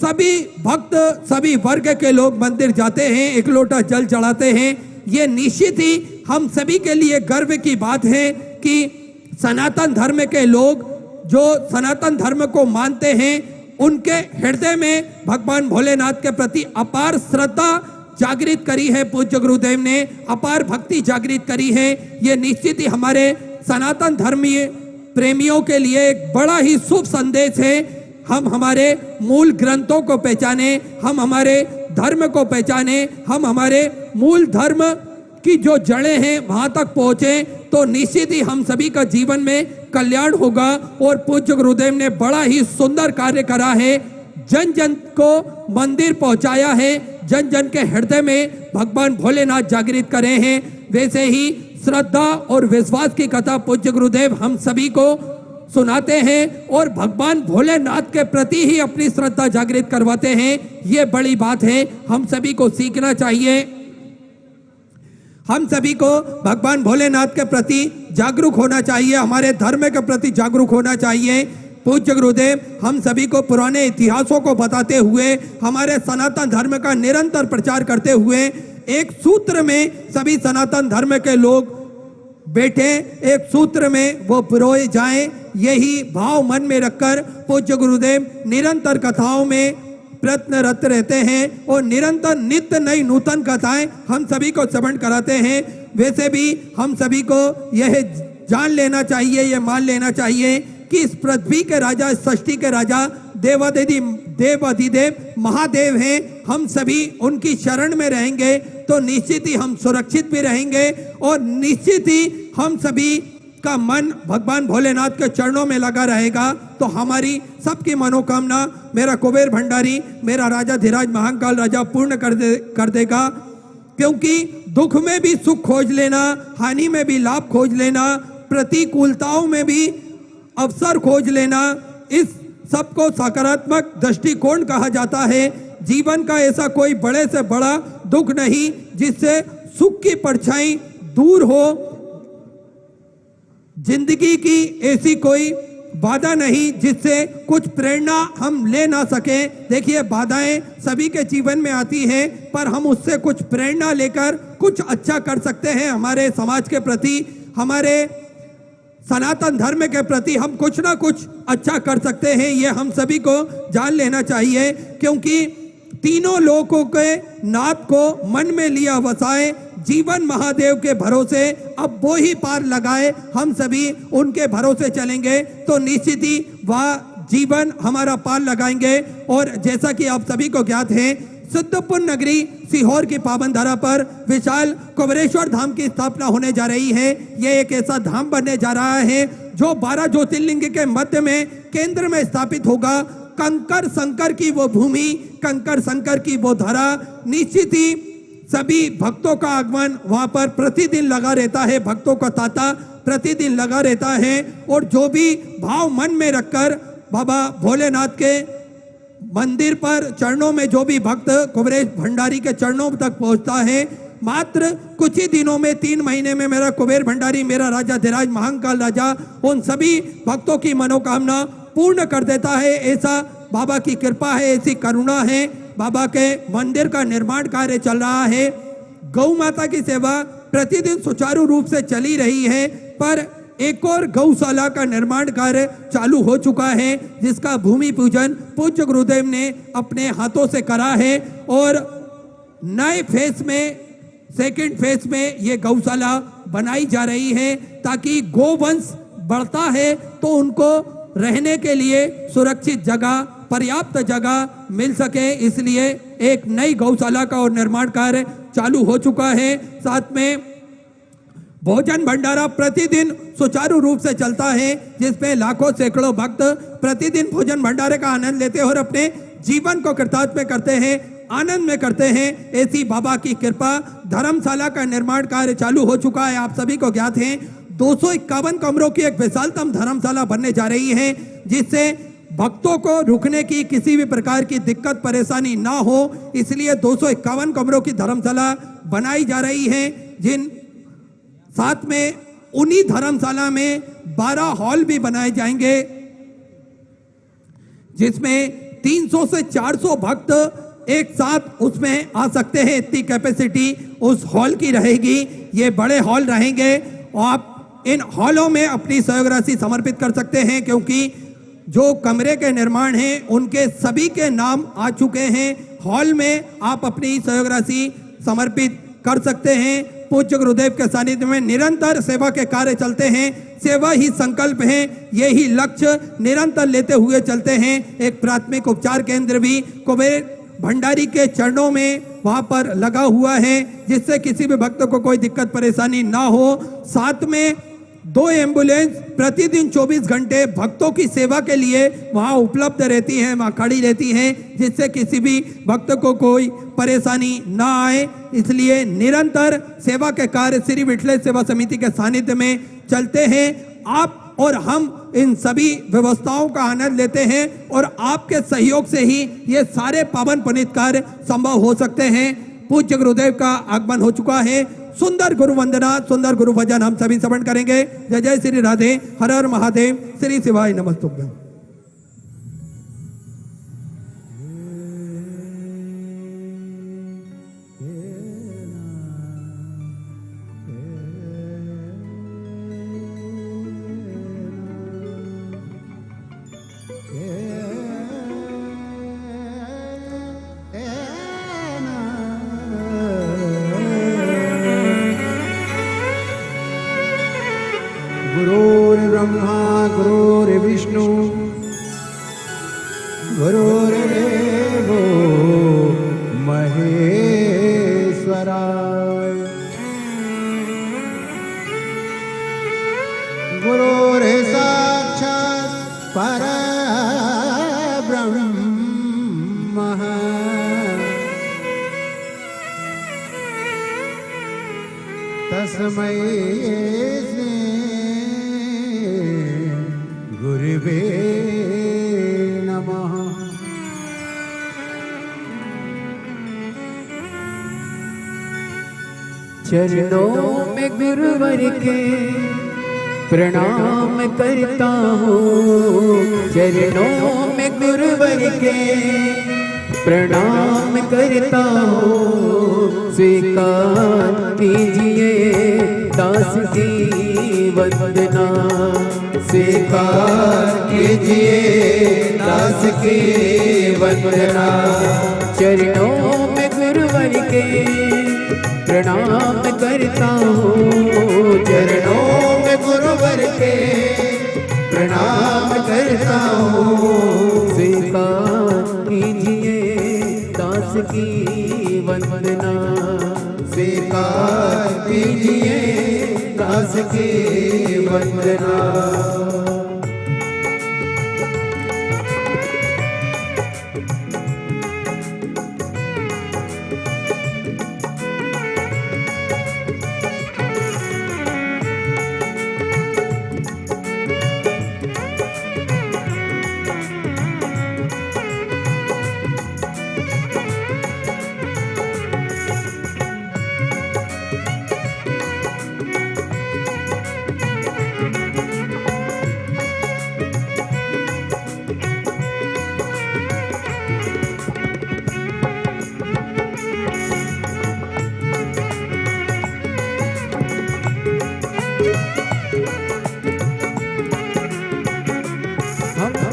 सभी भक्त सभी वर्ग के लोग मंदिर जाते हैं, एक लोटा जल चढ़ाते हैं। ये निश्चित ही हम सभी के लिए गर्व की बात है कि सनातन धर्म के लोग जो सनातन धर्म को मानते हैं उनके हृदय में भगवान भोलेनाथ के प्रति अपार श्रद्धा जागृत करी है। पूज्य गुरुदेव ने अपार भक्ति जागृत करी है। ये निश्चित ही हमारे सनातन धर्मीय प्रेमियों के लिए एक बड़ा ही शुभ संदेश है। हम हमारे मूल ग्रंथों को पहचाने, हम हमारे धर्म को पहचाने, हम हमारे मूल धर्म की जो जड़ें हैं वहां तक पहुंचे तो निश्चित ही हम सभी का जीवन में कल्याण होगा। और पूज्य गुरुदेव ने बड़ा ही सुंदर कार्य करा है, जन जन को मंदिर पहुंचाया है, जन जन के हृदय में भगवान भोलेनाथ जागृत करे हैं। वैसे ही श्रद्धा और विश्वास की कथा पूज्य गुरुदेव हम सभी को सुनाते हैं और भगवान भोलेनाथ के प्रति ही अपनी श्रद्धा जागृत करवाते हैं। ये बड़ी बात है, हम सभी को सीखना चाहिए। हम सभी को भगवान भोलेनाथ के प्रति जागरूक होना चाहिए, हमारे धर्म के प्रति जागरूक होना चाहिए। पूज्य गुरुदेव हम सभी को पुराने इतिहासों को बताते हुए, हमारे सनातन धर्म का निरंतर प्रचार करते हुए एक सूत्र में सभी सनातन धर्म के लोग बैठे, एक सूत्र में वो पिरोए जाएं, यही भाव मन में रखकर पूज्य गुरुदेव निरंतर कथाओं में प्रयत्नरत रहते हैं और निरंतर नित्य नई नूतन कथाएं हम सभी को श्रवण कराते हैं। वैसे भी हम सभी को यह जान लेना चाहिए, यह मान लेना चाहिए कि इस पृथ्वी के राजा, इस सृष्टि के राजा देव अधिदेव महादेव हैं। हम सभी उनकी शरण में रहेंगे तो निश्चित ही हम सुरक्षित भी रहेंगे और निश्चित ही हम सभी का मन भगवान भोलेनाथ के चरणों में लगा रहेगा तो हमारी सबकी मनोकामना मेरा कुबेर भंडारी, मेरा राजा धीराज महाकाल राजा पूर्ण कर देगा। क्योंकि दुख में भी सुख खोज लेना, हानि में भी लाभ खोज लेना, प्रतिकूलताओं में भी अवसर खोज लेना, इस सबको सकारात्मक दृष्टिकोण कहा जाता है। जीवन का ऐसा कोई बड़े से बड़ा दुख नहीं जिससे सुख की परछाई दूर हो, जिंदगी की ऐसी कोई बाधा नहीं जिससे कुछ प्रेरणा हम ले ना सके। देखिए बाधाएं सभी के जीवन में आती हैं पर हम उससे कुछ प्रेरणा लेकर कुछ अच्छा कर सकते हैं। हमारे समाज के प्रति, हमारे सनातन धर्म के प्रति हम कुछ ना कुछ अच्छा कर सकते हैं, ये हम सभी को जान लेना चाहिए। क्योंकि तीनों लोकों के नाथ को मन में लिया वसाए, जीवन महादेव के भरोसे अब वो ही पार लगाए, हम सभी उनके भरोसे चलेंगे तो निश्चित ही वह जीवन हमारा पार लगाएंगे। और जैसा कि आप सभी को ज्ञात है, सिद्धपुर नगरी सीहोर की पावन धरा पर विशाल कुबेरेश्वर धाम की स्थापना होने जा रही है। यह एक ऐसा धाम बनने जा रहा है जो 12 ज्योतिर्लिंग के मध्य में केंद्र में स्थापित होगा। कंकर संकर की वो भूमि, कंकर संकर की वो धरा, निश्चित ही सभी भक्तों का आगमन वहां पर प्रतिदिन लगा रहता है, भक्तों का तांता प्रतिदिन लगा रहता है। और जो भी भाव मन में रखकर बाबा भोलेनाथ के मंदिर पर चरणों में जो भी भक्त कुबेर भंडारी के चरणों तक पहुंचता है, मात्र कुछ ही दिनों में 3 महीने में मेरा कुबेर भंडारी, मेरा राजा धीराज महाकाल राजा उन सभी भक्तों की मनोकामना पूर्ण कर देता है। ऐसा बाबा की कृपा है, ऐसी करुणा है। बाबा के मंदिर का निर्माण कार्य चल रहा है। गौ माता की सेवा प्रतिदिन सुचारू रूप से चली रही है पर एक और गौशाला का निर्माण कार्य चालू हो चुका है जिसका भूमि पूजन पूज्य गुरुदेव ने अपने हाथों से करा है। और नए फेज में, सेकंड फेज में ये गौशाला बनाई जा रही है ताकि गोवंश बढ़ता है तो उनको रहने के लिए सुरक्षित जगह, पर्याप्त जगह मिल सके, इसलिए एक नई गौशाला का और निर्माण कार्य चालू हो चुका है। साथ में भोजन भंडारा प्रतिदिन सुचारू रूप से चलता है जिसमें लाखों सैकड़ों भक्त प्रतिदिन भोजन भंडारे का आनंद लेते हैं और अपने जीवन को कृतार्थ में करते हैं, आनंद में करते हैं। ऐसी बाबा की कृपा। धर्मशाला का निर्माण कार्य चालू हो चुका है, आप सभी को ज्ञात है। 251 कमरों की एक विशालतम धर्मशाला बनने जा रही है जिससे भक्तों को रुकने की किसी भी प्रकार की दिक्कत परेशानी ना हो, इसलिए 251 कमरों की धर्मशाला बनाई जा रही है। जिन साथ में उन्हीं धर्मशाला में 12 हॉल भी बनाए जाएंगे जिसमें 300 से 400 भक्त एक साथ उसमें आ सकते हैं। इतनी कैपेसिटी उस हॉल की रहेगी। ये बड़े हॉल रहेंगे और आप इन हॉलों में अपनी सहयोग राशि समर्पित कर सकते हैं, क्योंकि जो कमरे के निर्माण हैं उनके सभी के नाम आ चुके हैं। हॉल में आप अपनी सहयोग राशि समर्पित कर सकते हैं। पूज्य गुरुदेव के सानिध्य में निरंतर सेवा के कार्य चलते हैं। सेवा ही संकल्प है, यही लक्ष्य निरंतर लेते हुए चलते हैं। एक प्राथमिक उपचार केंद्र भी कुबेर भंडारी के चरणों में वहां पर लगा हुआ है, जिससे किसी भी भक्त को कोई दिक्कत परेशानी ना हो। साथ में 2 एम्बुलेंस प्रतिदिन 24 घंटे भक्तों की सेवा के लिए वहां उपलब्ध रहती हैं, वहां खड़ी रहती हैं, जिससे किसी भी भक्त को कोई परेशानी ना आए। इसलिए निरंतर सेवा के कार्य श्री विठलेश सेवा समिति के सानिध्य में चलते हैं। आप और हम इन सभी व्यवस्थाओं का आनंद लेते हैं और आपके सहयोग से ही ये सारे पावन पुनीत कार्य संभव हो सकते हैं। पूज्य गुरुदेव का आगमन हो चुका है। सुंदर गुरु वंदना, सुंदर गुरु भजन हम सभी श्रवण करेंगे। जय जय श्री राधे, हर हर महादेव, श्री शिवाय नमस्तुभ्यं। गुरुर्ब्रह्मा गुरुर्विष्णु गुरुर्देवो महेश्वरा। गुरुर्साक्षात् परब्रह्म तस्मै गुरुवे नमः। चरणों में गुरुवर के प्रणाम करता हूँ। चरणों में गुरुवर के प्रणाम करता हूँ। स्वीकार कीजिए दास की वंदना। स्वीकार कीजिए दास की वंदना। चरणों में गुरुवर के प्रणाम करता हूँ। चरणों में गुरुवर के प्रणाम करता हूँ। स्वीकार कीजिए दास की वंदना। स्वीकार कीजिए दास की वंदना।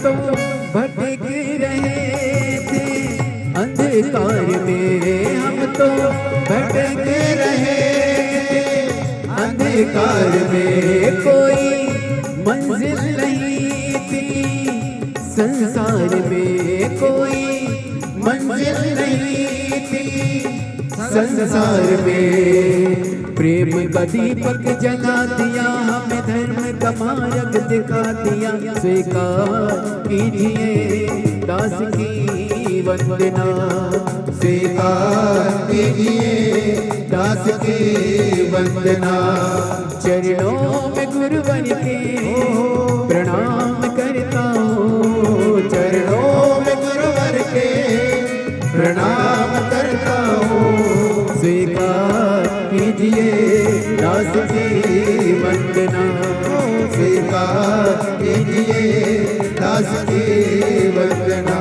तो भटक रहे थे अंधकार में। हम तो भटक रहे थे अंधकार में। कोई मंजिल नहीं थी संसार में। कोई मंजिल नहीं थी संसार में। प्रेम का दीपक जला दिया, हमें धर्म का मार्ग दिखा दिया। स्वीकार कीजिए दास की वंदना। स्वीकार कीजिए दास की वंदना। चरणों में गुरुवर के प्रणाम करता हूँ। चरणों में गुरुवर के प्रणाम करता हूँ। स्वीकार कीजिए दास की वंदना। स्वीकार कीजिए दास की वंदना।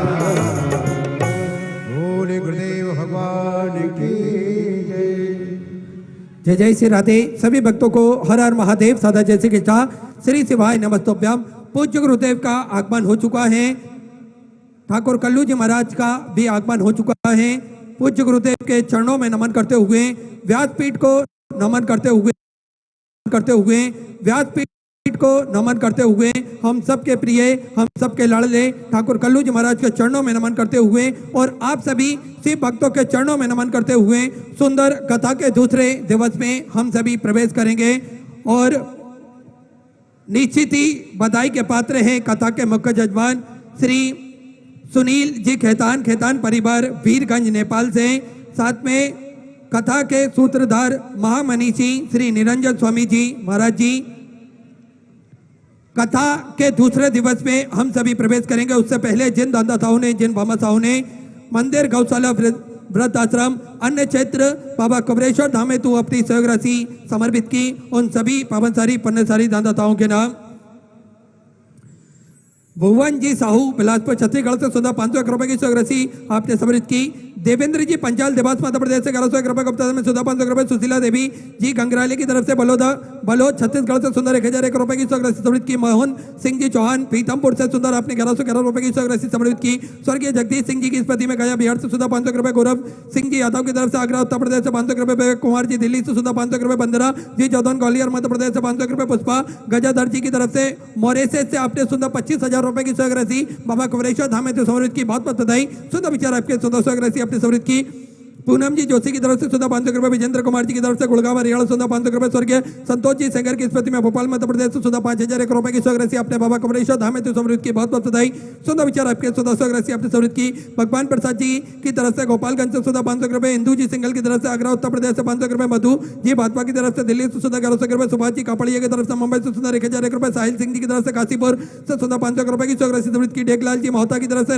जय जय श्री राधे। सभी भक्तों को हर हर महादेव सदा जय श्री कृष्णा श्री शिवाय नमस्तोभ्याम। पूज्य गुरुदेव का आगमन हो चुका है, ठाकुर कल्लू जी महाराज का भी आगमन हो चुका है। पूज्य गुरुदेव के चरणों में नमन करते हुए, व्यासपीठ को नमन करते हुए व्यासपीठ को नमन करते हुए हम सबके प्रिय, हम सबके लाडले ठाकुर कल्लू जी महाराज के चरणों में नमन करते हुए और आप सभी शिव भक्तों के चरणों में नमन करते हुए सुंदर कथा के दूसरे दिवस में हम सभी प्रवेश करेंगे। और निश्चित ही बधाई के पात्र हैं कथा के मुख्य जजमान श्री सुनील जी खेतान परिवार वीरगंज नेपाल से। साथ में कथा के सूत्रधार महामनीषी श्री निरंजन स्वामी जी महाराज जी। कथा के दूसरे दिवस में हम सभी प्रवेश करेंगे। उससे पहले जिन दानदाताओं ने, जिन भामाशाहों ने मंदिर, गौशाला, व्रत आश्रम, अन्य क्षेत्र बाबा कबरेश्वर धाम में तू अपनी सहयोग राशि समर्पित की, उन सभी पावनसारी पुण्यसारी दानदाताओं के नाम भुवन जी साहू बिलासपुर छत्तीसगढ़ से 500 रुपए की सहयोग राशि आपने समर्पित की। देवेंद्र जी पंचाल देवास मध्य प्रदेश से 1100 रुपए गुप्ता में 500 रुपए। सुशीला देवी जी गंगराली की तरफ से बलोद छत्तीसगढ़ से सुंदर 1001 रुपए की सहयोग राशि समर्पित की। मोहन सिंह जी चौहान पीतमपुर से सुंदर आपने 1111 रुपए की सहयोग राशि समर्पित की। स्वर्गीय जगदीश सिंह जी की स्मृति में गया बिहार से 500 रुपए। गौरव सिंह जी यादव की तरफ से आगरा उत्तर प्रदेश से 500 रुपए। कुमार जी दिल्ली से 500 रुपए। बंदरा जी चौधन ग्वालियर मध्य प्रदेश से 500 रुपए। पुष्पा गजाधर जी की तरफ से मोरेसेस से आपने 25,000 रुपए की सहयोग राशि बाबा कबरेश्वर धाम में समर्पित की। बहुत बहुत बधाई। सुंदर विचार आपके सुंदर सहयोग राशि आपने समर्पित की। पूनम जी जोशी की तरफ से 500 रुपए। विजेंद्र कुमार जी की तरफ से गुड़गांव हरियाणा 500 रुपए। स्वर्गीय संतोष जी सेंगर की स्मृति में भोपाल मध्य प्रदेश से 5,001 रुपए की सहयोग राशि आपने बाबा कबरेश्वर धाम में समर्पित की। बहुत बहुत बधाई। सुंदर विचार आपके सुंदर सहयोग राशि आपने समर्पित की। भगवान प्रसाद जी की तरफ से गोपालगंज से 500 रुपए। इंदू जी सिंगल की तरफ से आगरा उत्तर प्रदेश से 500 रुपए। मधु जी भाजपा की तरफ से दिल्ली से 1100 रुपए। सुभाष जी कापड़िया की तरफ से मुंबई से 1,001 रुपए। साहिल सिंह जी की तरफ से काशीपुर से 500 रुपए की सहयोग राशि समर्पित की। टेकलाल जी मोहता की तरफ से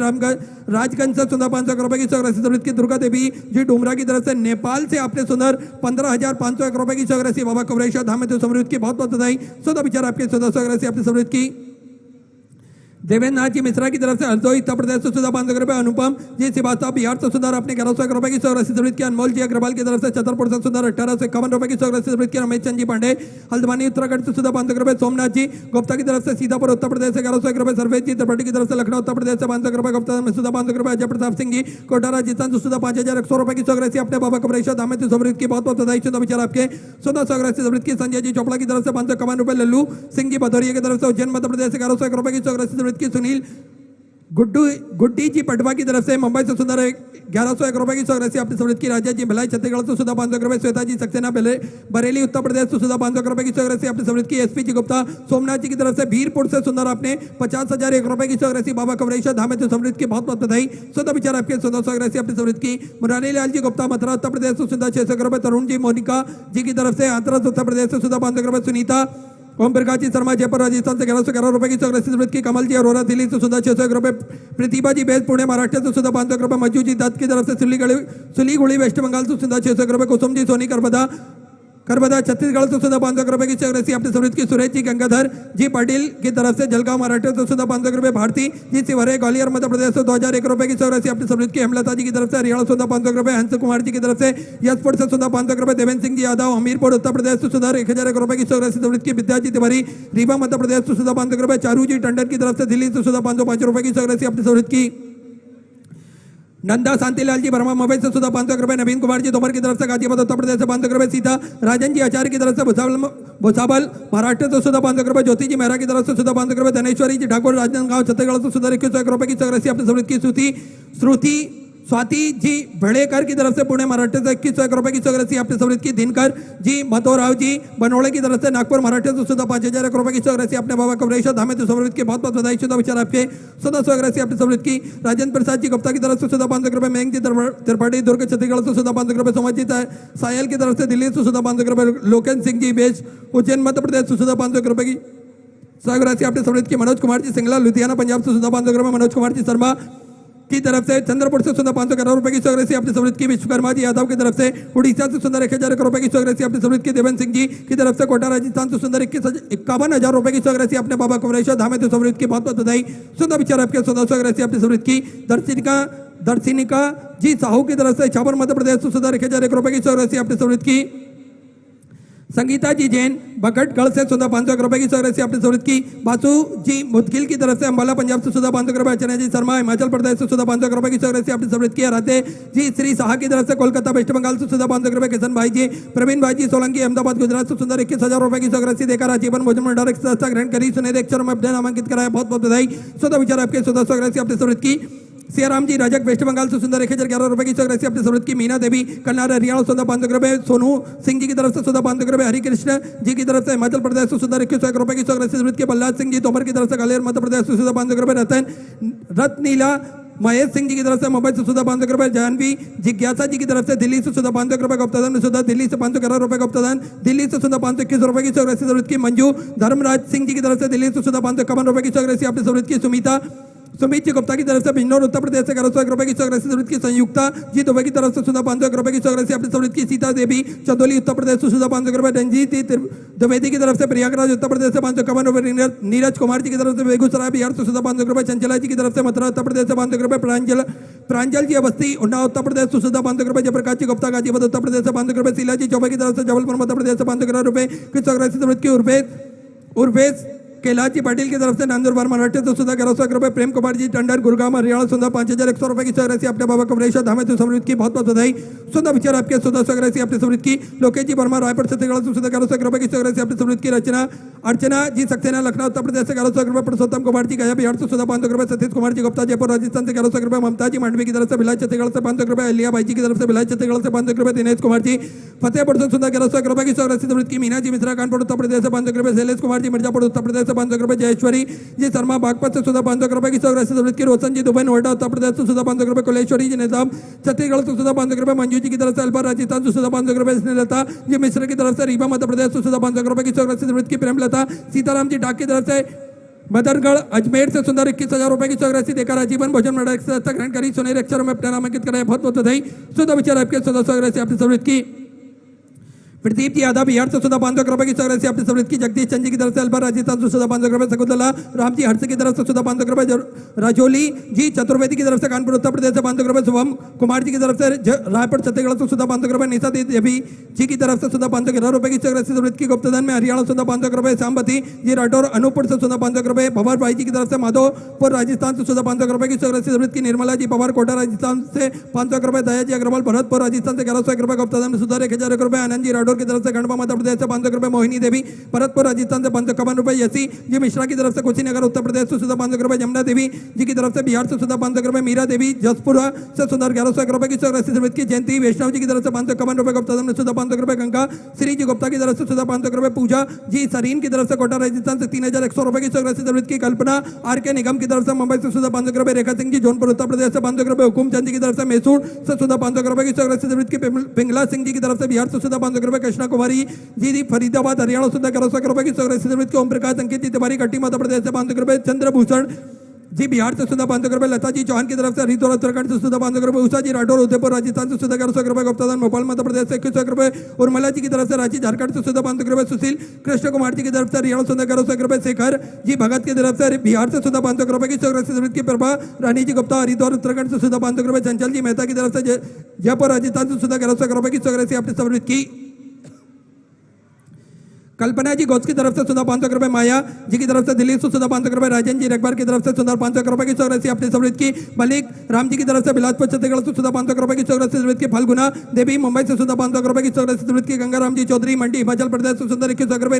राजगंज से 500 रुपए की सहयोग राशि समर्पित की। दुर्गा देवी जी डुमरा की तरफ से नेपाल से आपने सुंदर 15,501 रुपए की सहयोग राशि बाबा कबरेश्वर धाम में समर्पित की। बहुत बहुत बधाई। सुंदर विचार आपके सुंदर सहयोग राशि आपने समर्पित की। देवेंद्र नाथ जी मिश्रा की तरफ से हरदोई उत्तर प्रदेश से 500 रुपए। अनुपम जी श्रीवास्तव बिहार से सुंदर आपने 1101 रुपए की सहयोग राशि समर्पित किया। अनमोल जी अग्रवाल की तरफ से छतरपुर से सुंदर 1851 रुपए की सहयोग राशि समर्पित किया। रमेश चंद जी पांडे हल्द्वानी उत्तराखंड से 500 रुपए। सोमनाथ जी गुप्ता की तरफ से सीतापुर उत्तर प्रदेश से 1101 रुपए। सर्वेश जी त्रिपाठी की तरफ से लखनऊ उत्तर प्रदेश से 500 रुपए गुप्ता में 500 रुपए। अजय प्रताप सिंह जी कोटारा जितन से 5,100 रुपए की सहयोग राशि अपने बाबा कबरेश्वर धाम में समर्पित की। बहुत बहुत बधाई। सुंदर विचार आपके सुंदर सहयोग राशि समर्पित की। संजय जी चोपड़ा की तरफ से 551 रुपए। लल्लू सिंह जी भदौरिया की तरफ से उज्जैन मध्य प्रदेश से 1101 रुपए की सहयोग राशि समर्पित की। सुनील गुड्डी जी पटवा की तरफ से मुंबई से सुंदर 1101 रुपए की सहयोग राशि आपने समर्पित की। राजा जी भिलाई छत्तीसगढ़ से 500 रुपए। श्वेता जी सक्सेना बरेली उत्तर प्रदेश से 500 रुपए की सहयोग राशि आपने समर्पित की। एसपी जी गुप्ता सोमनाथ जी की तरफ से भीरपुर से सुंदर आपने 50,001 रुपए की सहयोग राशि बाबा कबरेश्वर धाम में समर्पित की। बहुत बहुत बधाई। सुंदर विचार आपके सुंदर सहयोग राशि आपने समर्पित की। मुरारी लाल जी गुप्ता मथुरा उत्तर प्रदेश से 600 रुपए। तरुण जी मोनिका जी की तरफ से हाथरस उत्तर प्रदेश से 500 रुपए। सुनीता ओम प्रकाश जी शर्मा जयपुर राजस्थान से 1111 रुपए की सहयोग राशि समर्पित की। कमल जी अरोरा दिल्ली से 601 रुपए। प्रतिभा जी बेस पुणे महाराष्ट्र से 500 रुपए। मज्जू जी दत्त की तरफ से सिलीगुड़ी वेस्ट बंगाल से 601 रुपए। कुसुम जी सोनी करबदा छत्तीसगढ़ से 500 रुपए की सहयोग राशि आपने समर्पित की। सुरेश जी गंगाधर जी पाटिल की तरफ से जलगांव महाराष्ट्र से 500 रुपए। भारती जी शिवहरे ग्वालियर मध्य प्रदेश से 2,001 रुपए की सहयोग राशि आपने समर्पित की। हेमलता जी की तरफ से हरियाणा 500 रुपए। हंस कुमार जी की तरफ से यशपुर से 500 रुपए। देवेंद्र सिंह जी यादव हमीरपुर उत्तर प्रदेश से 1,001 रुपए की सहयोग राशि समर्पित की। विद्या जी तिवारी रीवा मध्य प्रदेश से 500 रुपए। चारू जी टंडन की तरफ से दिल्ली से 505 रुपए की सहयोग राशि आपने समर्पित की। नंदा शांतिलाल जी वर्मा मुंबई से 500 रुपए। नवीन कुमार जी तोमर की तरफ से गाजियाबाद उत्तर प्रदेश से 500 रुपए। सीता राजन जी आचार्य की तरफ से भुसावल महाराष्ट्र से 500 रुपए। ज्योति जी मेहरा की तरफ से 500 रुपए। धनेश्वरी जी ठाकुर राजनांदगांव छत्तीसगढ़ से 21 रुपए की सहयोग राशि आपने समर्पित की। स्वाति जी भड़ेकर की तरफ से पुणे महाराष्ट्र से 21 रुपए की सहयोग राशि आपने समर्पित की। दिनकर जी मथोराव जी बनोड़े की तरफ से नागपुर महाराष्ट्र से 5,001 रुपए की सहयोग राशि आपने बाबा कबरेश्वर धाम में समर्पित की। बहुत बहुत बधाई। शुद्ध विचार आपके सुंदर सहयोग राशि आपने समर्पित की। राजेंद्र प्रसाद जी गुप्ता की तरफ से 500 रुपए। मयंक जी त्रिपाठी दुर्ग छत्तीसगढ़ से 500 रुपए। सोमत जी सायल की तरफ से दिल्ली से 500 रुपए। लोकेन सिंह जी बेच उज्जैन मध्य प्रदेश से 500 रुपए की सहयोग राशि आपने समर्पित की। मनोज कुमार जी सिंगला लुधियाना पंजाब से 500 रुपए। मनोज कुमार जी शर्मा की तरफ से चंद्रपुर से 511 रुपए की सहयोग राशि आपने समर्पित की। विश्वकर्मा जी यादव की तरफ से उड़ीसा से 1,001 रुपए की सहयोग राशि आपने समर्पित की। देवेंद्र सिंह जी की तरफ से कोटा राजस्थान से 51,000 रुपए की सहयोग राशि आपने बाबा कबरेश्वर धाम में समर्पित की। बहुत बहुत बधाई। सुंदर विचार आपके सुंदर सहयोग राशि आपने समर्पित की। दर्शनिका जी साहू की तरफ से छापर मध्य प्रदेश से 1,001 रुपए की सहयोग राशि आपने समर्पित की। संगीता जी जैन बकटगढ़ से सुधा 500 रुपए की सौ अपनी समृद्ध की। बासु जी मुदगिल की तरफ से अंबाला पंजाब से सुधा 500 रुपए। अर्चना जी शर्मा हिमाचल प्रदेश से सुधा 500 रुपए की सौ अपनी समृद्ध की। राधे जी श्री साहा की तरफ से कोलकाता वेस्ट बंगाल से सुधा 500 रुपए। किशन भाई जी प्रवीण भाई जी सोलंकी अहमदाबाद गुजरात से सुंदर 21,000 रुपए की सौ देकर आजीवन भोजन मंडल एक संस्था ग्रहण करी। सुनहरे अक्षर में अपने नामांकित कराया, बहुत बहुत बधाई। सुधा विचार आपके सुधा सौ अपनी समृद्ध की। सियाराम जी राजक वेस्ट बंगाल से सुंदर 1011 रुपए की सौ अपनी समृद्ध की। मीना देवी कन्नार हरियाणा सुधा 500 रुपए। सोनू सिंह जी की तरफ से सुधा 500 रुपए। हरि कृष्ण जी की तरफ से हिमाचल प्रदेश से सुंदर 21 रुपए की सौ समृद्ध की। बल्लाद सिंह जी तोमर की तरफ से ग्वालियर मध्य प्रदेश से सुधा 500 रुपए। रत्नीला महेश सिंह जी की तरफ से मुंबई से सुधा 500 रुपए। जानवी जिज्ञासा जी की तरफ से दिल्ली से सुधा 500 रुपए का उपदान। सुधा दिल्ली से 511 रुपए का उपदान। दिल्ली से सुधा 521 रुपए की सौ समृद्ध की। मंजू धर्मराज सिंह जी की तरफ से दिल्ली से सुधा 551 रुपए की सौ अपनी समृद्ध की। सुमित जी गुप्ता की तरफ से बिजनौर उत्तर प्रदेश से 1101 रुपए की सौ समृद्ध की। संयुक्ता जी दुबई की तरफ से सुधा 501 रुपए की सौ अपनी समृद्ध की। सीता देवी चंदौली उत्तर प्रदेश से सुधा 500 रुपए। रंजीत द्विवेदी की तरफ से प्रयागराज उत्तर प्रदेश से 551 रुपए। नीरज कुमार जी की तरफ से बेगूसराय बिहार से सुधा 500 रुपए। चंचला जी की तरफ से मथुरा उत्तर प्रदेश से 500 रुपए। प्रांजल जी अवस्थी उन्नाव उत्तर प्रदेश से सुधा 500 रुपए। जयप्रकाश जी गुप्ता गाजीपुर उत्तर प्रदेश से 500 रुपए। शीला जी चौबे की तरफ से जबलपुर मध्य प्रदेश से 500 रुपए की सौ समृद्ध की। उर्वेश कैलाश जी पाटिल की तरफ से नांदूर महाराष्ट्र से सुधा 1101 रुपए। प्रेम कुमार जी टंडन गुरुग्राम हरियाणा सुधा 5100 रुपए की सौ अपने बाबा कमरेश धामे से समृद्ध की। बहुत बहुत बधाई। सुधा विचार आपके सुधा सौ अपनी समृद्ध की। लोकेश जी वर्मा रायपुर से सुधा 1101 रुपए की सौ अपनी समृद्ध की। अर्चना जी सक्सेना लखनऊ उत्तर प्रदेश से 1101 रुपए। पुरुषोत्तम कुमार जी गया बिहार से सुधा 500 रुपए। सतीश कुमार जी गुप्ता जयपुर राजस्थान से 1101 रुपए। ममता जी मांडवी की तरफ से भिलाई छत्तीसगढ़ से 500 रुपए। अलिया भाई जी की तरफ से भिलाई छत्तीसगढ़ से 500 रुपए। दिनेश कुमार जी फतेहपुर से सुधा 1101 रुपए की सौ समृद्ध की। मीना जी मिश्रा कानपुर उत्तर प्रदेश से 500 रुपए। शैलेश कुमार जी मिर्जापुर उत्तर प्रदेश से 500 रुपए। जयेश्वरी जी शर्मा बागपत से सुधा 500 रुपए की सौ समृद्ध की। रोशन जी दुबई नोएडा उत्तर प्रदेश से सुधा 500 रुपए। कुलेश्वरी जी निजाम छत्तीसगढ़ से सुधा 500 रुपए। मंजू जी की तरफ से अल्पा राजस्थान से सुधा 500 रुपए। स्नेहलता जी मिश्र की तरफ से रीवा मध्य प्रदेश से सुधा 500 रुपए की सौ समृद्ध की। प्रेमलता सीताराम जी डाक की तरफ से मदनगढ़ अजमेर से सुंदर 21,000 रुपए की सौ देकर आजीवन भोजन मंडल एक संस्था ग्रहण करी। सुनहरे अक्षरों में अपना नामांकित कराया, बहुत बहुत बधाई। सुधा विचार आपके सुधा सौ अपनी समृद्ध की। प्रदीप जी यादव बिहार से सुधा 500 रुपए की सौ अपनी समृद्ध की। जगदीश चंद जी की तरफ से अलवर राजस्थान से सुधा 500 रुपए। शकुंतला राम जी हर्ष की तरफ से सुधा 500 रुपए। राजोली जी चतुर्वेदी की तरफ से कानपुर उत्तर प्रदेश से 500 रुपए। शुभम कुमार जी की तरफ से रायपुर छत्तीसगढ़ से सुधा 500 रुपए। निशा देवी जी की तरफ से सुधा 511 रुपए की सौ समृद्ध की। गुप्तधन में हरियाणा सुधा 500 रुपए। श्यामवती जी राठौर अनूपपुर से सुधा 500 रुपए। भवर भाई जी की तरफ से माधोपुर राजस्थान से सुधा 500 रुपए की सौ समृद्ध की। निर्मला जी पवार कोटा राजस्थान से 500 रुपए। दया जी अग्रवाल भरतपुर राजस्थान से 1101 रुपए। गुप्तधन में सुधा 1000 रुपए। आनंद जी राठौर की तरफ से गणपा उत्तर प्रदेश से 500 रुपए। मोहिनी देवी भरतपुर राजस्थान से 551 रुपए। यसी जी मिश्रा की तरफ से कुशीनगर उत्तर प्रदेश से सुधा 500 रुपए। जमुना देवी जी की तरफ से बिहार से सुधा 500 रुपए। मीरा देवी जसपुरा से सुधा 1101 रुपए की सौ समृद्ध की। जयंती वैष्णव जी की तरफ से 551 रुपए। गुप्ता में सुधा 500 रुपए। गंगा श्री जी गुप्ता की तरफ से सुधा 500 रुपए। पूजा जी सरीन की तरफ से कोटा राजस्थान से 3100 रुपए की सौ समृद्ध की। कल्पना आर के निगम की तरफ से मुंबई से सुधा 500 रुपए। रेखा सिंह जी जौनपुर उत्तर प्रदेश से 500 रुपए। हुकुम चंद जी की तरफ से मैसूर से सुधा 500 रुपए की सौ समृद्ध की। पिंगला सिंह जी की तरफ से बिहार से सुधा 500 रुपए। कृष्णा कुमारी जी फरीदाबाद हरियाणा सुधा 1101 रुपए की सौ समृद्ध की। ओम प्रकाश अंकित जी तिवारी कट्टी मध्य प्रदेश से 500 रुपए। चंद्रभूषण जी बिहार से सुधा 500 रुपए। लता जी चौहान की तरफ से हरिद्वार उत्तराखंड से सुधा 500 रुपए। उषा जी राठौर उदयपुर राजस्थान से सुधा 1101 रुपए। गुप्ताधन भोपाल मध्य प्रदेश से 21 रुपए। उर्मिला जी की तरफ से रांची झारखंड से सुधा 500 रुपए। सुशील कृष्ण कुमार जी की तरफ से हरियाणा सुधा 1101 रुपए। शेखर जी भगत की तरफ से बिहार से सुधा 500 रुपए की सौ समृद्ध की। प्रभा रानी जी गुप्ता हरिद्वार उत्तराखंड से सुधा 500 रुपए। चंचल जी मेहता की तरफ से जयपुर राजस्थान से सुधा 1101 रुपए की सौ अपनी समृद्ध की। कल्पना जी घोष की तरफ से सुधा 500 रुपए। माया जी की तरफ से दिल्ली से सुधा 500 रुपए। राजन जी रखबार की तरफ से सुधा 500 रुपए की सौ अपनी समृद्ध की। मलिक राम जी की तरफ से बिलासपुर छत्तीसगढ़ से सुधा 500 रुपए की सौ समृद्ध की। फलगुना देवी मुंबई से सुधा 500 रुपए की सौ समृद्ध की। गंगाराम जी चौधरी मंडी हिमाचल प्रदेश से सुधा 21 रुपए।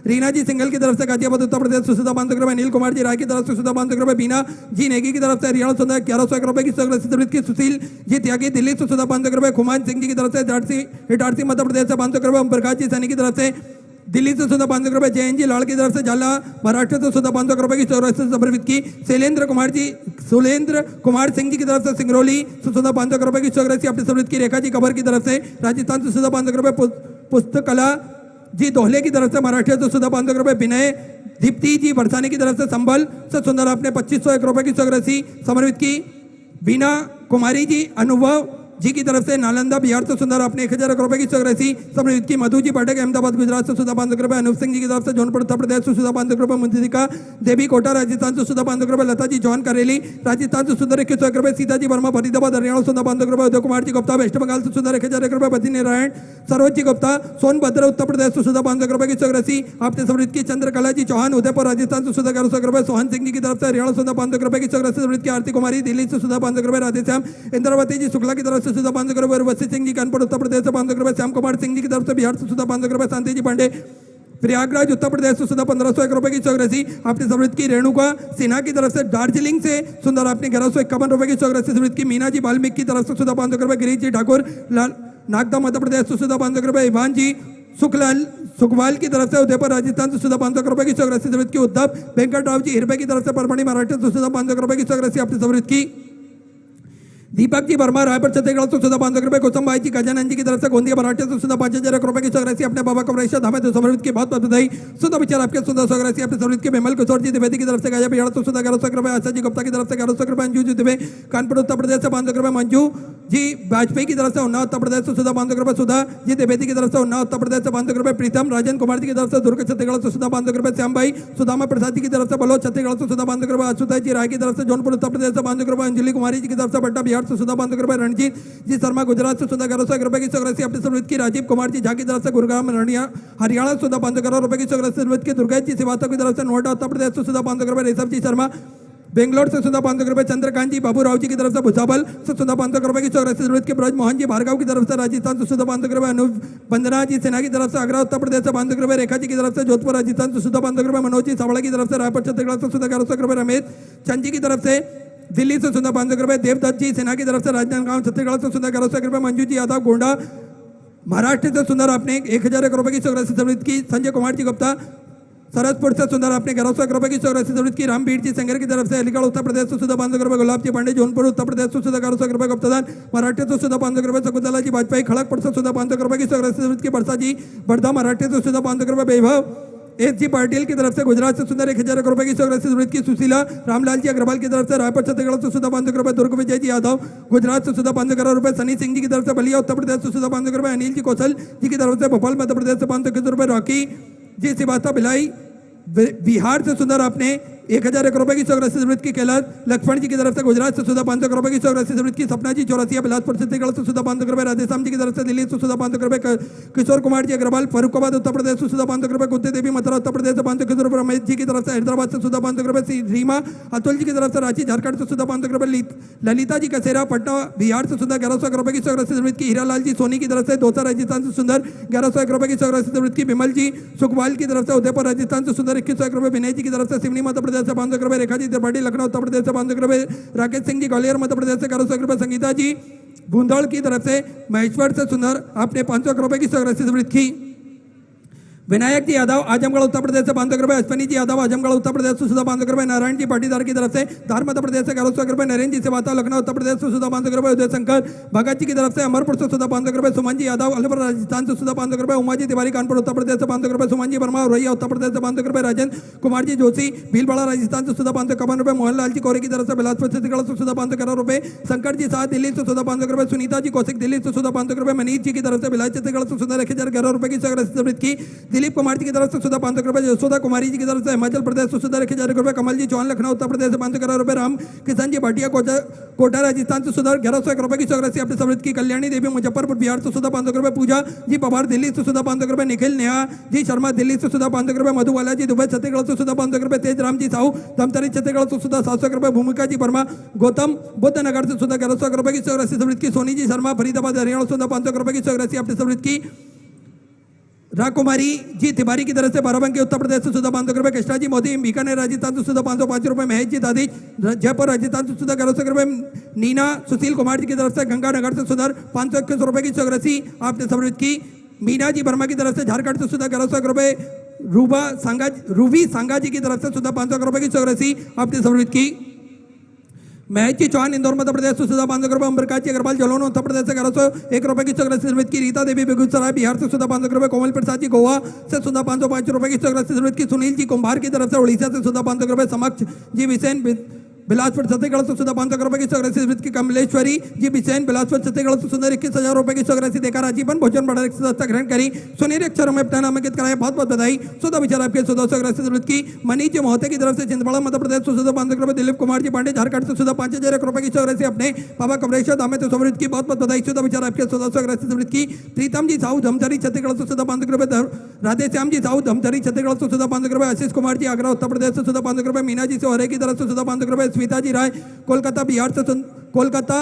रीना जी सिंगल की तरफ से गाजियाबाद उत्तर प्रदेश से सुधा 500 रुपए। अनिल कुमार जी राय की तरफ से सुधा 500 रुपए। बीना जी नेगी की तरफ से हरियाणा सुधा 1101 रुपए की सौ समृद्ध की। सुशील जी त्यागी दिल्ली से सुधा 500 रुपए। खुमान सिंह जी की तरफ से इटारसी मध्य प्रदेश से 500 रुपए। ओम प्रकाश जी सैनी की तरफ से दिल्ली से सुधा 500 रुपए। जैन जी लाड़ की तरफ से झाला महाराष्ट्र से सुधा 500 रुपए की सौ समृद्ध की। सुलेंद्र कुमार सिंह जी की तरफ से सिंगरौली से सुधा 500 रुपए की सौ अपनी समृद्ध की। रेखा जी कबर की तरफ से राजस्थान से सुधा 500 रुपए। पुस्तकला जी दोहले की तरफ से महाराष्ट्र से सुधा 500 रुपए। विनय दीप्ति जी बरसाने की तरफ से संबल से सुंदर अपने 2501 रुपए की सौ समर्पित की। बीना कुमारी जी अनुभव जी की तरफ से नालंदा बिहार से सुंदर आपने 1000 रुपए की चौरासी समृद्ध की मधु जी पाठक अहमदाबाद गुजरात से सुधा 500 रुपए अनूप सिंह जी की तरफ से जौनपुर उत्तर प्रदेश से सुधा 500 रुपए मुंजिका देवी कोटा राजस्थान से सुधा 500 रुपए लता जी जॉन करेली राजस्थान से सुंदर 2100 रुपए सीता जी वर्मा फरीदाबाद हरियाणा सुधा 500 रुपए उदय कुमार जी गुप्ता वेस्ट बंगाल से सुंदर 1000 रुपए बद्री नारायण सरोज जी गुप्ता सोनभद्र उत्तर प्रदेश से सुधा 500 रुपए की चौरासी आपने समृद्ध की चंद्रकला जी चौहान उदयपुर राजस्थान से सुधा 1100 रुपए सोहन सिंह जी की तरफ से हरियाणा सुधा 500 रुपए की चौरासी समृद्ध की आरती कुमारी दिल्ली से सुधा 500 रुपए राधेश्याम इंद्रावती जी शुक्ला की तरफ से सुधा 500 रुपए वसी सिंह जी कानपुर उत्तर प्रदेश से 500 रुपए श्याम कुमार सिंह जी की तरफ से बिहार से सुधा 500 रुपए शांति जी पांडे प्रयागराज उत्तर प्रदेश से सुधा 1501 रुपए की चौरासी आपने समृद्ध की रेणुका सिन्हा की तरफ से दार्जिलिंग से सुंदर आपने 1151 रुपए की चौरासी समृद्ध की मीना जी वाल्मीकि की तरफ से सुधा 500 रुपए गिरीश जी ठाकुर नागदा मध्य प्रदेश से सुधा 500 रुपए इवान जी सुखलाल सुखवाल की तरफ से उदयपुर राजस्थान से सुधा 500 रुपए की चौरासी समृद्ध की उद्धव वेंकटराव जी हिरबे की तरफ से परमणी महाराष्ट्र से सुधा 500 रुपए की चौरासी आपने समृद्ध की दीपक जी वर्मा रायपुर छत्तीसगढ़ से सुधा 500 रुपए कुसुमबाई जी गजानंद जी की तरफ से गोंदिया मराठे से सुधा 5000 रुपए की चौरासी अपने बाबा कमरेश धामे तो समृद्ध की बहुत बहुत बधाई सुधा विचार आपके सुधा चौरासी अपने समृद्ध के बिमल किशोर जी द्विवेदी की तरफ से गाया बिहार तो सुधा 1100 रुपए आशा जी गुप्ता की तरफ से 1100 रुपए अंजू जी दुबे कानपुर उत्तर प्रदेश से 500 रुपए मंजू जी वाजपेयी की तरफ से उन्नाव उत्तर प्रदेश से सुधा 500 रुपए सुधा जी द्विवेदी की तरफ से उन्नाव उत्तर प्रदेश से 500 रुपए प्रीतम राजन कुमार जी की तरफ से दुर्ग छत्तीसगढ़ से सुधा 500 रुपए श्याम भाई सुदामा प्रसाद जी की तरफ से बलोच छत्तीसगढ़ से सुधा 500 रुपए अशुतोष जी राय की तरफ से जौनपुर उत्तर प्रदेश से 500 रुपए अंजलि कुमारी जी की तरफ से पटना बिहार से सुधा 500 रुपए रणजीत जी शर्मा गुजरात से सुधा 1100 रुपए की चौरासी अपने समृद्ध की राजीव कुमार जी झा की तरफ से गुरुग्राम हरियाणा सुधा 500 रुपए की चौरासी समृद्ध की दुर्गेश जी श्रीवास्तव की तरफ से नोएडा उत्तर प्रदेश से सुधा 500 रुपए ऋषभ जी शर्मा बेंगलोर से सुधा 500 रुपए चंद्रकांत जी बाबू राव जी की तरफ से भुसावल से सुधा 500 रुपए की चौरासी समृद्ध के ब्रज मोहन जी भार्गव की तरफ से राजस्थान से सुधा 500 रुपए अनूप वंदना जी सेना की तरफ से आगरा उत्तर प्रदेश से 500 रुपए रेखा जी की तरफ से जोधपुर राजस्थान से सुधा 500 रुपए मनोज जी सावड़ा की तरफ से रायपुर छत्तीसगढ़ से सुधा 1100 रुपए रमेश चंद जी की तरफ से दिल्ली से सुधा 500 रुपए देवदत्त जी सेना की तरफ से राजनांदगांव छत्तीसगढ़ से सुधा 1100 रुपए मंजू जी यादव गोंडा महाराष्ट्र से सुंदर आपने 1000 रुपए की चौरासी समृद्ध की संजय कुमार जी गुप्ता सरसपुर से सुंदर आपने 1100 रुपए की चौरासी समृद्ध की रामबीर जी संगर की तरफ से अलीगढ़ उत्तर प्रदेश से सुधा 500 रुपए गुलाब जी पांडे जौनपुर उत्तर प्रदेश से सुधा 1100 रुपए गुप्तादान मराठे से सुधा 500 रुपए शकुंतला जी वाजपेयी खड़गपुर से सुधा 500 रुपए की चौरासी समृद्ध की वर्षा जी बड़दा मराठे से सुधा 500 रुपए वैभव एस जी पाटिल की तरफ से गुजरात से सुंदर 1000 रुपए की चौरासी समृद्ध की सुशीला रामलाल जी अग्रवाल की तरफ से रायपुर छत्तीसगढ़ से सुधा 500 रुपए दुर्ग विजय जी यादव गुजरात से सुधा 500 रुपए सनी सिंह जी की तरफ से बलिया उत्तर प्रदेश से सुधा 500 रुपए अनिल जी कौशल जी की तरफ से भोपाल मध्य प्रदेश से 500 रुपए रॉकी जी श्रीवास्तव भिलाई बिहार से सुंदर आपने 1001 रुपए की चौरासी समृद्ध की कैलाश लक्ष्मण जी की तरफ से गुजरात से सुधा 500 रुपए की चौरासी समृद्ध की सपना जी चौरासिया बिलासपुर छत्तीसगढ़ से सुधा 500 रुपए राधेश्याम जी की तरफ से दिल्ली से सुधा 500 रुपए किशोर कुमार जी अग्रवाल फरुखाबाद उत्तर प्रदेश से सुधा 500 रुपए कुत्ते देवी मथुरा उत्तर प्रदेश से 500 रुपए रमेश जी की तरफ से हैदराबाद से सुधा 500 रुपए रीमा अतुल जी की तरफ से रांची झारखंड से सुधा 500 रुपए ललिता जी कसेरा पटना बिहार से सुधा 1100 रुपए की चौरासी समृद्ध की हीरालाल जी सोनी की तरफ से दौसा राजस्थान से सुंदर 1101 रुपए की चौरासी समृद्ध की विमल जी सुखवाल की तरफ से उदयपुर राजस्थान से सुंदर 2100 रुपए विनय जी की तरफ से सिवनी मध्य प्रदेश से 500 रुपए रेखा जी त्रिपाठी लखनऊ उत्तर प्रदेश से 500 रुपए राकेश सिंह जी ग्वालियर मध्य प्रदेश से 1100 रुपए संगीता जी बूंदौड़ की तरफ से महेश्वर से सुंदर आपने 500 रुपए की चौरासी समृद्ध की विनायक जी यादव आजमगढ़ उत्तर प्रदेश से 500 रुपए अश्विनी जी यादव आजमगढ़ उत्तर प्रदेश से सुधा 500 रुपए नारायण जी पाटीदार की तरफ से धार मध्य प्रदेश से 1100 रुपए नरेंद्र जी सेवाता लखनऊ उत्तर प्रदेश से सुधा 500 रुपए उदय शंकर भगत जी की तरफ से अमरपुर से सुधा 500 रुपए सुमन जी यादव अलवर राजस्थान से सुधा 500 रुपए उमा जी तिवारी कानपुर उत्तर प्रदेश से 500 रुपए सुमन जी वर्मा रोहिया उत्तर प्रदेश से 500 रुपए राजेंद्र कुमार जी जोशी भीलवाड़ा राजस्थान से सुधा 551 रुपए मोहनलाल जी कोरे की तरफ से बिलासपुर छत्तीसगढ़ से सुधा 511 रुपए शंकर जी साथ दिल्ली से सुधा 500 रुपए सुनीता जी कौशिक दिल्ली से सुधा 500 रुपए मनीष जी की तरफ से बिलास छत्तीसगढ़ से सुधा 1011 रुपए की चौरासी समृद्ध की दिलीप कुमार जी की तरफ से सुधा 500 रुपए यशोदा कुमारी जी की तरफ से हिमाचल प्रदेश से सुधा 1000 रुपए कमल जी चौहान लखनऊ उत्तर प्रदेश से 511 रुपए राम किशन जी भाटिया कोटा राजस्थान से सुधा 1101 रुपए की चौरासी अपने समृद्ध की कल्याणी देवी मुजफ्फरपुर बिहार से सुधा 500 रुपए पूजा जी पवार दिल्ली से सुधा 500 रुपए निखिल नेहा जी शर्मा दिल्ली से सुधा 500 रुपए मधुबाला जी दुबई छत्तीसगढ़ से सुधा 500 रुपए तेज राम जी साहू धमतरी छत्तीसगढ़ से सुधा 700 रुपए भूमिका जी वर्मा गौतम बुद्ध नगर से सुधा 1100 रुपए की चौरासी समृद्ध की सोनी जी शर्मा फरीदाबाद हरियाणा सुधा 500 रुपए की चौरासी अपने समृद्ध की राकुमारी जी तिवारी की तरफ से बाराबंकी उत्तर प्रदेश से सुधा 500 रुपए कृष्णा जी मोदी बीकानेर राजस्थान से सुधा 505 रुपए महेश जी दादी जयपुर राजस्थान से सुधा 1100 रुपए नीना सुशील कुमार जी की तरफ से गंगानगर से सुधा 521 रुपए की चौरासी आपने समृद्ध की मीना जी वर्मा की तरफ से झारखंड से सुधा 1100 रुपए रूबी सांगा जी की तरफ से सुधा 500 रुपए की चौरासी आपने समृद्ध की महेश जी चौहान इंदौर मध्य प्रदेश से सुधा 500 रुपए अम्बरकाज जी अग्रवाल जलौन उत्तर प्रदेश से 1101 रुपए की चौरासी समृद्ध की रीता देवी बेगूसराय बिहार से सुधा 500 रुपए कोमल प्रसाद जी गोवा से सुधा 505 रुपए की चौरासी समृद्ध की सुनील जी कुंभार की तरफ से उड़ीसा से सुधा 500 रुपए समक्ष जी विसेन बिलासपुर छत्तीसगढ़ से सुधा 500 रुपए की सौरासी वृत्ति की कमलेश्वरी जी बिचैन बिलासपुर छत्तीसगढ़ से सुंदर 21,000 रुपए की सौरासी देकर आजीवन भोजन बड़ा सदस्यता ग्रहण करी सुनहरे अक्षरों में अपना नामांकित कराया। बहुत बहुत बधाई। सुधा विचार आपके सुधा सौरासी वृत्ति की मनीष मोहते की तरफ से छिंदवाड़ा मध्य प्रदेश से सुधा 500 रुपए। दिलीप कुमार जी पांडे झारखंड से सुधा 5,000 रुपए की सौरासी अपने पापा कमलेश्वर धामे तो सौवृत्ति की बहुत बहुत बधाई। सुधा विचार आपके सुधा सौरासी वृत्ति की प्रीतम जी साहू धमचरी छत्तीसगढ़ से सुधा 500 रुपए। राधे श्याम जी साहू धमचरी छत्तीसगढ़ से सुधा 500 रुपए। आशीष कुमार जी आगरा उत्तर प्रदेश से सुधा 500 रुपए। मीना जी से हरे की तरफ से सुधा 500 रुपए। स्मिता जी राय कोलकाता बिहार से कोलकाता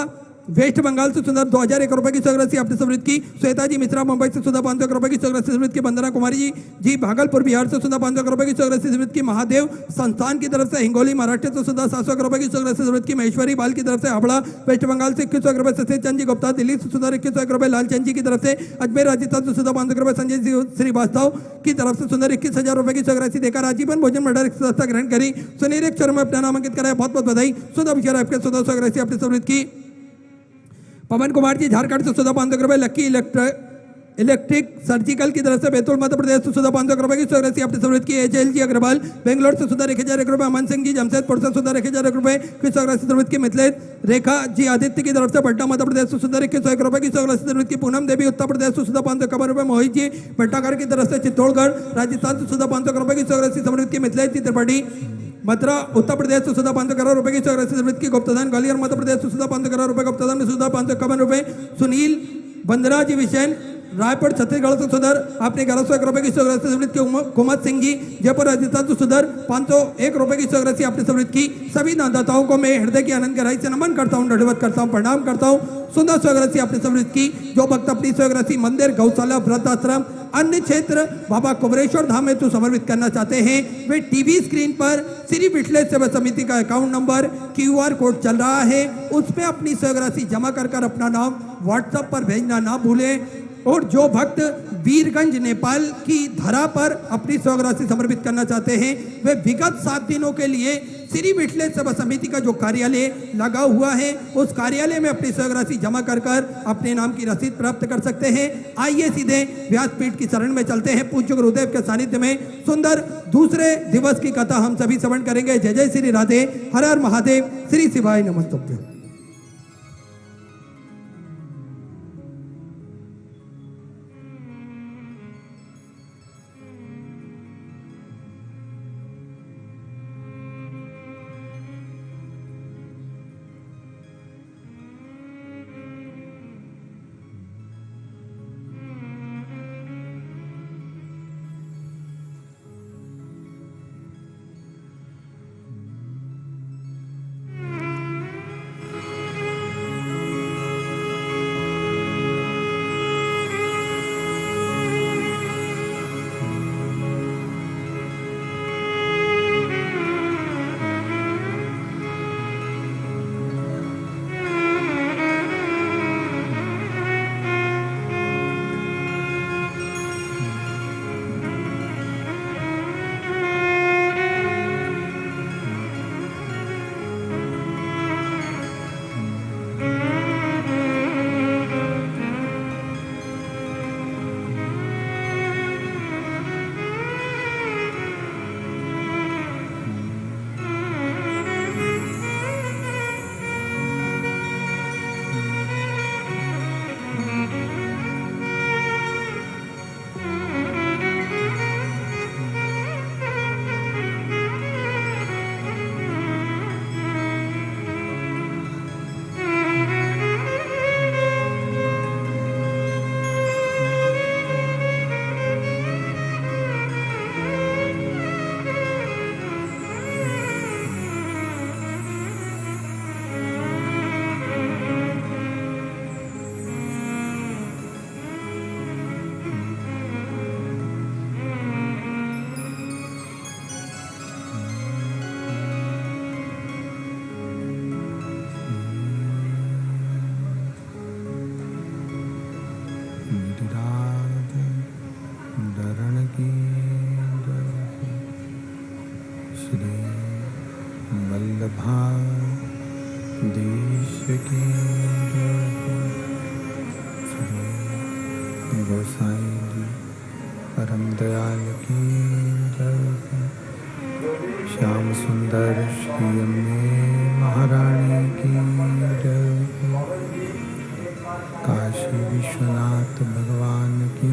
वेस्ट बंगाल से सुंदर 2,001 रुपए की सौरासी अपने समृद्ध की। श्वेता जी मिश्रा मुंबई से सुधा 500 रुपए की सौरासी समृद्ध की। वंदना कुमारी जी भागलपुर बिहार से सुधा 500 रुपए की सौरासी समृद्ध की। महादेव संस्थान की तरफ से हिंगोली महाराष्ट्र से सुधा 700 रुपए की सौरासी समृद्ध की। महेश्वरी बाल की तरफ से हावड़ा वेस्ट बंगाल से 2100 रुपए। सतीश चंद जी गुप्ता दिल्ली से सुधा 2100 रुपए। लालचंद जी की तरफ से अजमेर राजस्थान से सुधा 500 रुपए। संजय श्रीवास्तव की तरफ से सुंदर 21,000 रुपए की सौरासी देकर आजीवन भोजन मंडल सदस्यता ग्रहण करी सुनहरे अक्षरों में अपना नामांकित कराया। बहुत बहुत बधाई। सुधा विचार आपके सुधा सौरासी अपने समृद्ध की। पवन कुमार जी झारखंड से सुधा 500 रुपए। लक्की इलेक्ट्रिक सर्जिकल की तरफ से बैतूल मध्य प्रदेश से सुधा 500 रुपए की सौरासी अपने समृद्ध की। एचएल जी अग्रवाल बेंगलोर से सुधा 1,000 रुपए। अमन सिंह जी जमशेदपुर से सुधा 1,000 रुपए की सौरासी समृद्ध की। मिथिलेश रेखा जी आदित्य की तरफ से पटना मध्य प्रदेश से सुधा 21,000 रुपए की सौरासी समृद्ध की। पूनम देवी उत्तर प्रदेश से सुधा 551 रुपए। मोहित जी भट्टागर की तरफ से चित्तौड़गढ़ राजस्थान से सुधा 500 रुपए की सौरासी समृद्ध की। मिथिलेश जी त्रिपाठी मथुरा उत्तर प्रदेश से सुधा 500 करोड़ रुपए की सौरासी समृद्ध की। गुप्तधन ग्वालियर मध्य प्रदेश से सुधा 500 करोड़ रुपए। गुप्तधन में सुधा 551 रुपए। सुनील बंदरा जी विशेन रायपुर छत्तीसगढ़ से सुधर आपने 1101 रुपए की सौरासी समृद्ध की। कुमत सिंह जी जयपुर राजस्थान से सुधर 501 रुपए की सौरासी आपने समृद्ध की। सभी दानदाताओं को मैं हृदय की आनंद गहराई से नमन करता हूँ, दंडवत करता हूँ, प्रणाम करता हूँ। सुंदर सौरासी आपने समृद्ध की। जो भक्त अपनी सौरासी मंदिर गौशाला वृद्धाश्रम अन्य क्षेत्र बाबा कुबरेश्वर धाम में तो समर्पित करना चाहते हैं वे टीवी स्क्रीन पर श्री विठलेश सेवा समिति का अकाउंट नंबर QR कोड चल रहा है उसमें अपनी सौरासी जमा कर अपना नाम व्हाट्सएप पर भेजना ना भूलें। और जो भक्त वीरगंज नेपाल की धरा पर अपनी सौरासी समर्पित करना चाहते हैं वे विगत 7 दिनों के लिए श्री विठलेश सेवा समिति का जो कार्यालय लगा हुआ है उस कार्यालय में अपनी सौरासी जमा कर अपने नाम की रसीद प्राप्त कर सकते हैं। आइए सीधे व्यासपीठ की शरण में चलते हैं। पूज्य गुरुदेव के सानिध्य में सुंदर दूसरे दिवस की कथा हम सभी श्रवण करेंगे। जय जय श्री राधे, हर हर महादेव, श्री शिवाय नमस्तुभ्यं। देश की गोसाई जी परम दयाल की जय। श्याम सुंदर श्री अम्मे महारानी की जय। काशी विश्वनाथ भगवान की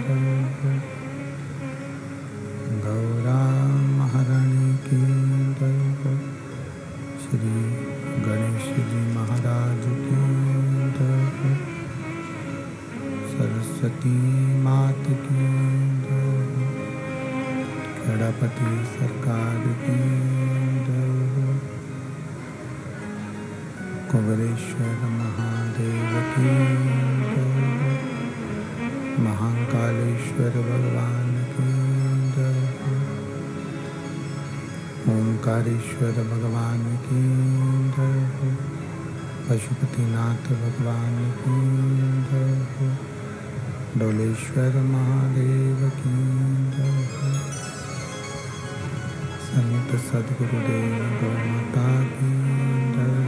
जय। गौरा महारानी की जय। श्री गणेश जी महाराज की जय। सरस्वती मात की जय। गणपति सरकार की जय। कुबेरेश्वर महादेव की जय। महाकालेश्वर भगवान की जय। ओंकारेश्वर भगवान की जय। पशुपतिनाथ भगवान की जय। डोलेश्वर महादेव की जय। संत सद्गुरुदेव गौमाता की जय।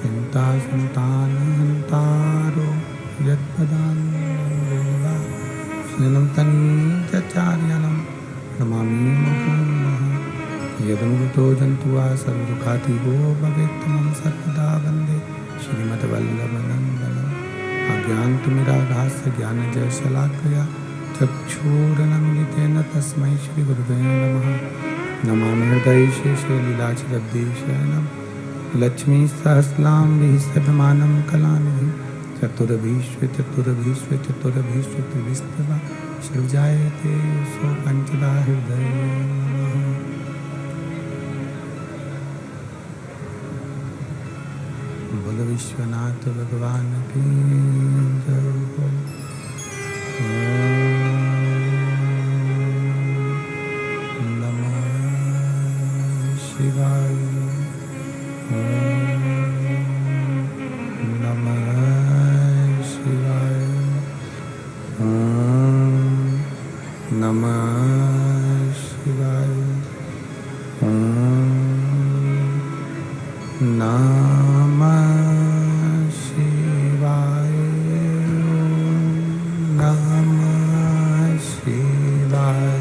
चिंता संतान हंतारो यत्पदान्वेवा स्निग्धचार्यानं नमामि मुकुन्दः। यदमृतो जन्तुवा सर्वदुःखातीतो भवेत् मम सर्वदा वन्दे श्रीमद्वल्लभनन्दनम्। अज्ञानतिमिराभास्य ज्ञानजयशलाकया चक्षुरुन्मिलितेन तस्मै श्रीगुरुवे नमः। नमामि हृदये शेषे लीलाचलब्धीशयनं लक्ष्मीसहस्रां विहितमानं कलानिधिं। चतुर्भिश्व सृजायते सो पंचदा हृदय। बोल विश्वनाथ भगवान की जय। नमः शिवाय। नमः शिवाय। नमः शिवाय। नमः शिवाय। नमः शिवाय।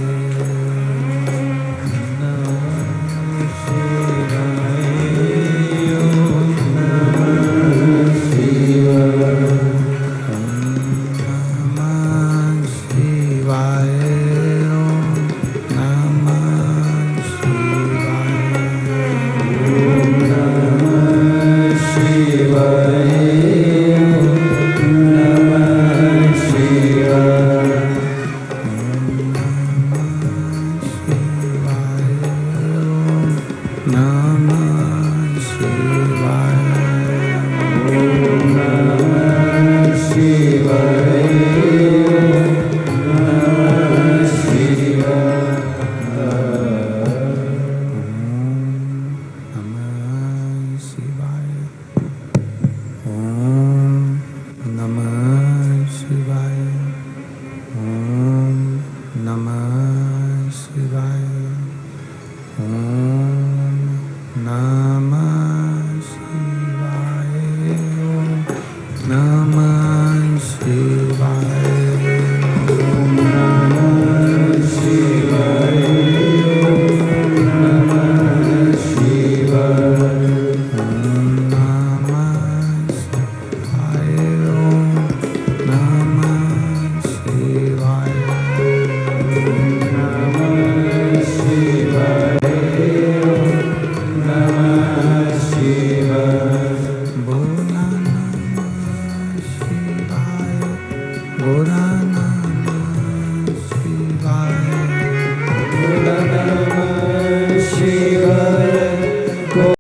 शिवाय।